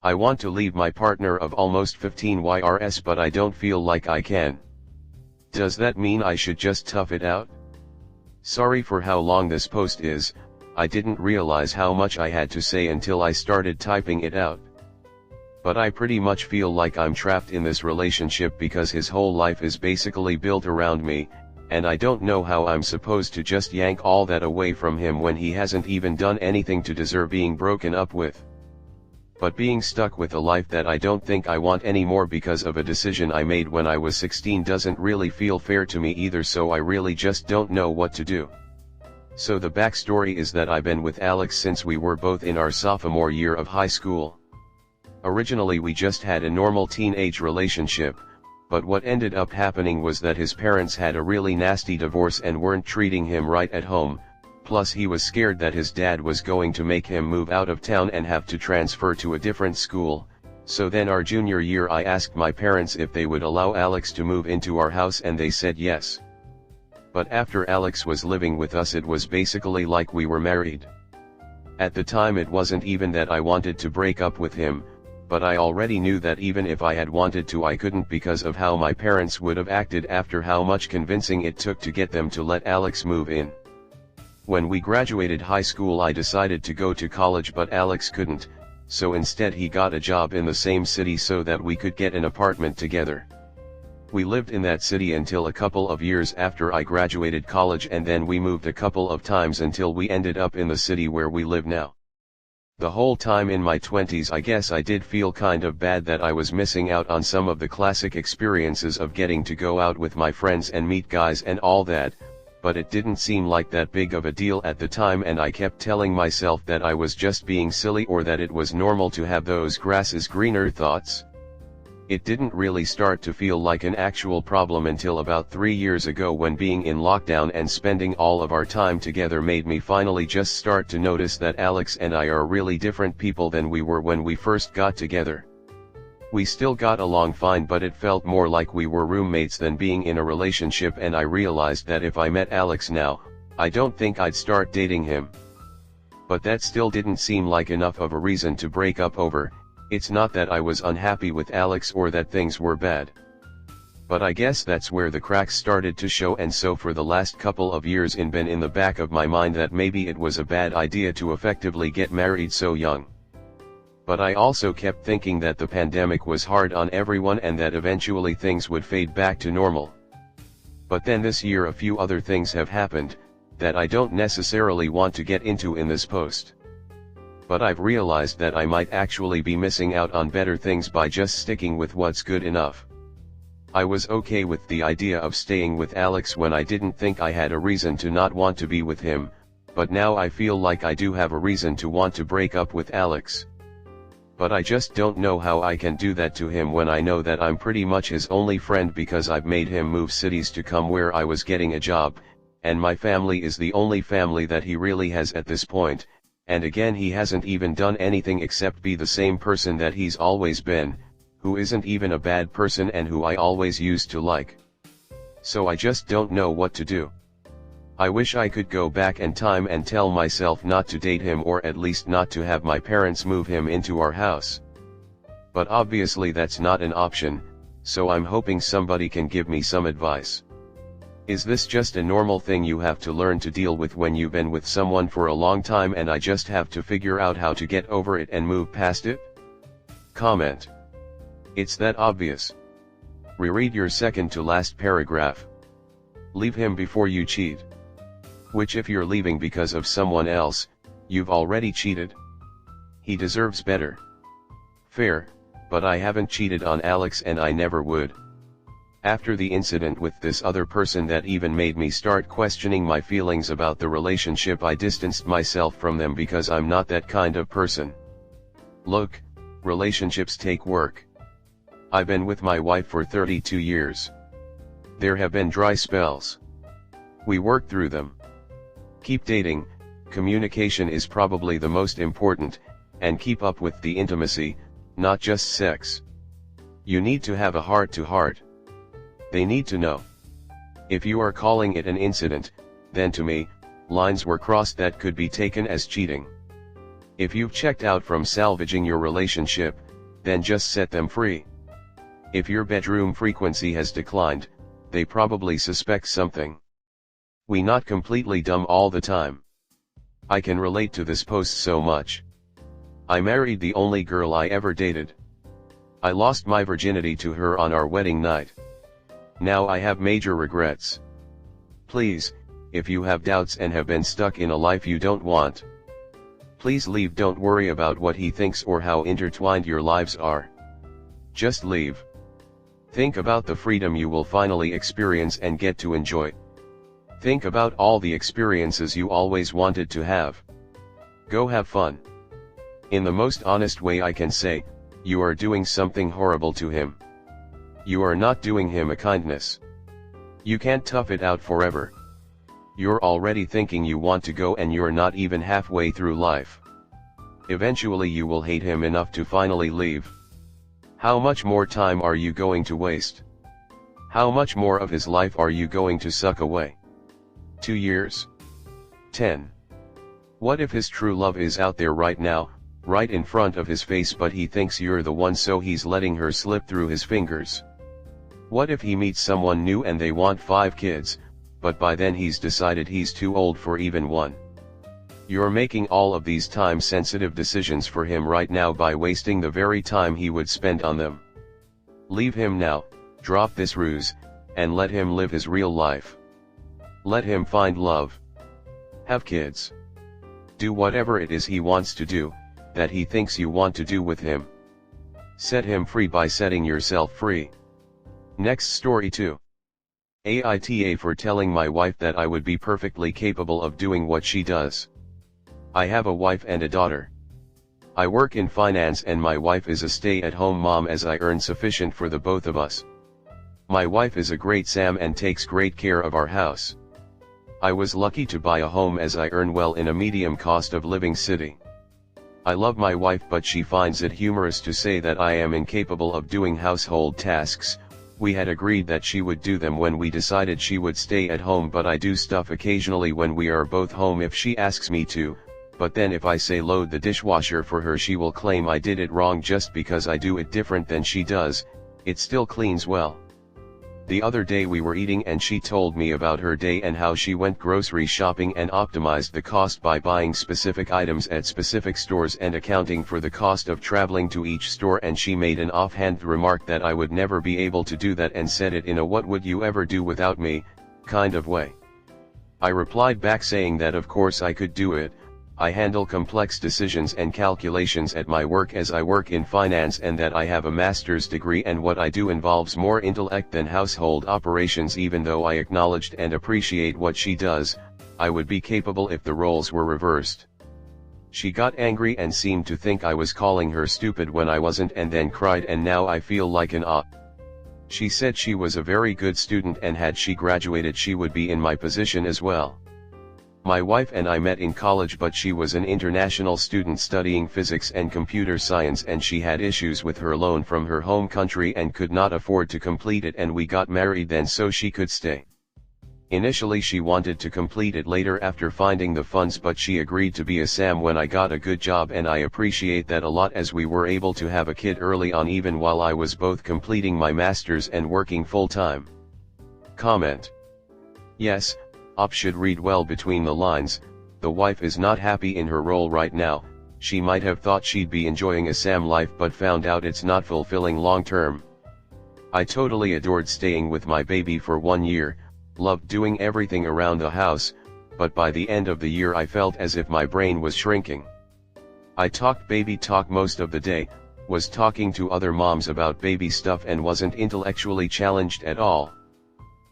I want to leave my partner of almost 15 years but I don't feel like I can. Does that mean I should just tough it out? Sorry for how long this post is, I didn't realize how much I had to say until I started typing it out. But I pretty much feel like I'm trapped in this relationship because his whole life is basically built around me, and I don't know how I'm supposed to just yank all that away from him when he hasn't even done anything to deserve being broken up with. But being stuck with a life that I don't think I want anymore because of a decision I made when I was 16 doesn't really feel fair to me either, so I really just don't know what to do. So the backstory is that I've been with Alex since we were both in our sophomore year of high school. Originally we just had a normal teenage relationship, but what ended up happening was that his parents had a really nasty divorce and weren't treating him right at home, plus he was scared that his dad was going to make him move out of town and have to transfer to a different school. So then our junior year I asked my parents if they would allow Alex to move into our house and they said yes. But after Alex was living with us it was basically like we were married. At the time it wasn't even that I wanted to break up with him, but I already knew that even if I had wanted to I couldn't because of how my parents would have acted after how much convincing it took to get them to let Alex move in. When we graduated high school I decided to go to college but Alex couldn't, so instead he got a job in the same city so that we could get an apartment together. We lived in that city until a couple of years after I graduated college, and then we moved a couple of times until we ended up in the city where we live now. The whole time in my 20s I guess I did feel kind of bad that I was missing out on some of the classic experiences of getting to go out with my friends and meet guys and all that, but it didn't seem like that big of a deal at the time, and I kept telling myself that I was just being silly or that it was normal to have those grass is greener thoughts. It didn't really start to feel like an actual problem until about 3 years ago when being in lockdown and spending all of our time together made me finally just start to notice that Alex and I are really different people than we were when we first got together. We still got along fine, but it felt more like we were roommates than being in a relationship, and I realized that if I met Alex now, I don't think I'd start dating him. But that still didn't seem like enough of a reason to break up over. It's not that I was unhappy with Alex or that things were bad. But I guess that's where the cracks started to show, and so for the last couple of years it's been in the back of my mind that maybe it was a bad idea to effectively get married so young. But I also kept thinking that the pandemic was hard on everyone and that eventually things would fade back to normal. But then this year a few other things have happened, that I don't necessarily want to get into in this post. But I've realized that I might actually be missing out on better things by just sticking with what's good enough. I was okay with the idea of staying with Alex when I didn't think I had a reason to not want to be with him, but now I feel like I do have a reason to want to break up with Alex. But I just don't know how I can do that to him when I know that I'm pretty much his only friend because I've made him move cities to come where I was getting a job, and my family is the only family that he really has at this point. And again, he hasn't even done anything except be the same person that he's always been, who isn't even a bad person and who I always used to like. So I just don't know what to do. I wish I could go back in time and tell myself not to date him, or at least not to have my parents move him into our house. But obviously that's not an option, so I'm hoping somebody can give me some advice. Is this just a normal thing you have to learn to deal with when you've been with someone for a long time and I just have to figure out how to get over it and move past it? Comment. It's that obvious. Reread your second to last paragraph. Leave him before you cheat. Which, if you're leaving because of someone else, you've already cheated. He deserves better. Fair, but I haven't cheated on Alex and I never would. After the incident with this other person that even made me start questioning my feelings about the relationship, I distanced myself from them because I'm not that kind of person. Look, relationships take work. I've been with my wife for 32 years. There have been dry spells. We work through them. Keep dating, communication is probably the most important, and keep up with the intimacy, not just sex. You need to have a heart-to-heart. They need to know. If you are calling it an incident, then to me, lines were crossed that could be taken as cheating. If you've checked out from salvaging your relationship, then just set them free. If your bedroom frequency has declined, they probably suspect something. We not completely dumb all the time. I can relate to this post so much. I married the only girl I ever dated. I lost my virginity to her on our wedding night. Now I have major regrets. Please, if you have doubts and have been stuck in a life you don't want, please leave. Don't worry about what he thinks or how intertwined your lives are. Just leave. Think about the freedom you will finally experience and get to enjoy. Think about all the experiences you always wanted to have. Go have fun. In the most honest way I can say, you are doing something horrible to him. You are not doing him a kindness. You can't tough it out forever. You're already thinking you want to go and you're not even halfway through life. Eventually you will hate him enough to finally leave. How much more time are you going to waste? How much more of his life are you going to suck away? 2 years? 10? What if his true love is out there right now, right in front of his face, but he thinks you're the one, so he's letting her slip through his fingers? What if he meets someone new and they want 5 kids, but by then he's decided he's too old for even one? You're making all of these time-sensitive decisions for him right now by wasting the very time he would spend on them. Leave him now, drop this ruse, and let him live his real life. Let him find love. Have kids. Do whatever it is he wants to do, that he thinks you want to do with him. Set him free by setting yourself free. Next story 2. AITA for telling my wife that I would be perfectly capable of doing what she does. I have a wife and a daughter. I work in finance and my wife is a stay-at-home mom, as I earn sufficient for the both of us. My wife is a great Sam and takes great care of our house. I was lucky to buy a home as I earn well in a medium cost of living city. I love my wife, but she finds it humorous to say that I am incapable of doing household tasks. We had agreed that she would do them when we decided she would stay at home, but I do stuff occasionally when we are both home if she asks me to, but then if I say load the dishwasher for her, she will claim I did it wrong just because I do it different than she does. It still cleans well. The other day we were eating and she told me about her day and how she went grocery shopping and optimized the cost by buying specific items at specific stores and accounting for the cost of traveling to each store, and she made an offhand remark that I would never be able to do that and said it in a "what would you ever do without me" kind of way. I replied back saying that of course I could do it. I handle complex decisions and calculations at my work as I work in finance, and that I have a master's degree and what I do involves more intellect than household operations. Even though I acknowledged and appreciate what she does, I would be capable if the roles were reversed. She got angry and seemed to think I was calling her stupid when I wasn't, and then cried, and now I feel like an op. She said she was a very good student and had she graduated she would be in my position as well. My wife and I met in college, but she was an international student studying physics and computer science, and she had issues with her loan from her home country and could not afford to complete it, and we got married then so she could stay. Initially she wanted to complete it later after finding the funds, but she agreed to be a Sam when I got a good job, and I appreciate that a lot as we were able to have a kid early on even while I was both completing my master's and working full-time. Comment. Yes, op should read well between the lines. The wife is not happy in her role right now. She might have thought she'd be enjoying a Sam life but found out it's not fulfilling long term. I totally adored staying with my baby for 1 year, loved doing everything around the house, but by the end of the year I felt as if my brain was shrinking. I talked baby talk most of the day, was talking to other moms about baby stuff, and wasn't intellectually challenged at all.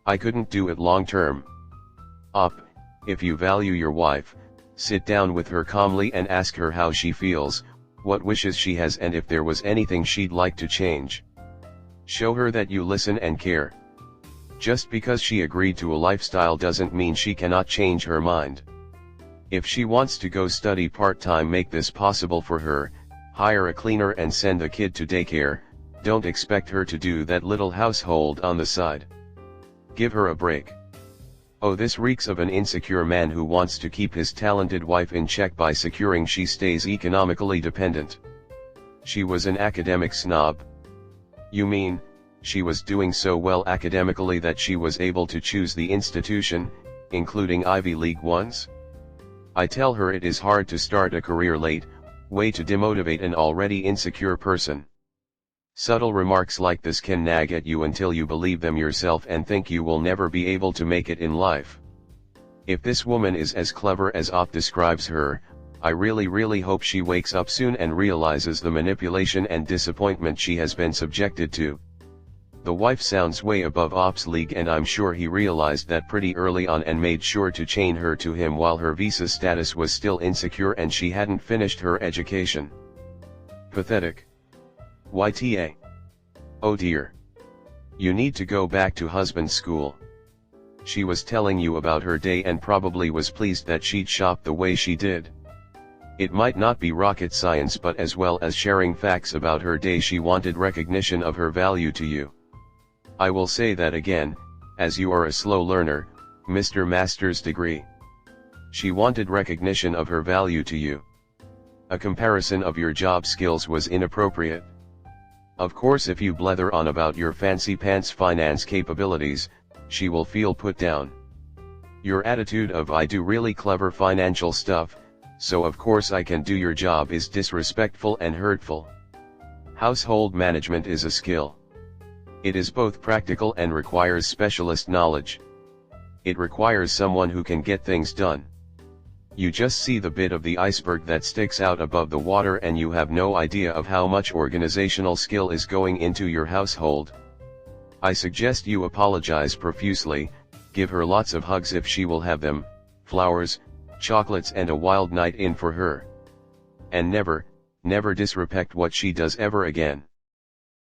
I couldn't do it long term. Op, if you value your wife, sit down with her calmly and ask her how she feels, what wishes she has, and if there was anything she'd like to change. Show her that you listen and care. Just because she agreed to a lifestyle doesn't mean she cannot change her mind. If she wants to go study part-time, make this possible for her. Hire a cleaner and send the kid to daycare. Don't expect her to do that little household on the side. Give her a break. Oh, this reeks of an insecure man who wants to keep his talented wife in check by securing she stays economically dependent. She was an academic snob. You mean, she was doing so well academically that she was able to choose the institution, including Ivy League ones? I tell her it is hard to start a career late, way to demotivate an already insecure person. Subtle remarks like this can nag at you until you believe them yourself and think you will never be able to make it in life. If this woman is as clever as Op describes her, I really hope she wakes up soon and realizes the manipulation and disappointment she has been subjected to. The wife sounds way above Op's league, and I'm sure he realized that pretty early on and made sure to chain her to him while her visa status was still insecure and she hadn't finished her education. Pathetic. YTA. Oh dear. You need to go back to husband's school. She was telling you about her day and probably was pleased that she'd shop the way she did. It might not be rocket science, but as well as sharing facts about her day, she wanted recognition of her value to you. I will say that again, as you are a slow learner, Mr. Master's degree. She wanted recognition of her value to you. A comparison of your job skills was inappropriate. Of course, if you blether on about your fancy pants finance capabilities, she will feel put down. Your attitude of "I do really clever financial stuff, so of course I can do your job" is disrespectful and hurtful. Household management is a skill. It is both practical and requires specialist knowledge. It requires someone who can get things done. You just see the bit of the iceberg that sticks out above the water and you have no idea of how much organizational skill is going into your household. I suggest you apologize profusely, give her lots of hugs if she will have them, flowers, chocolates and a wild night in for her. And never disrespect what she does ever again.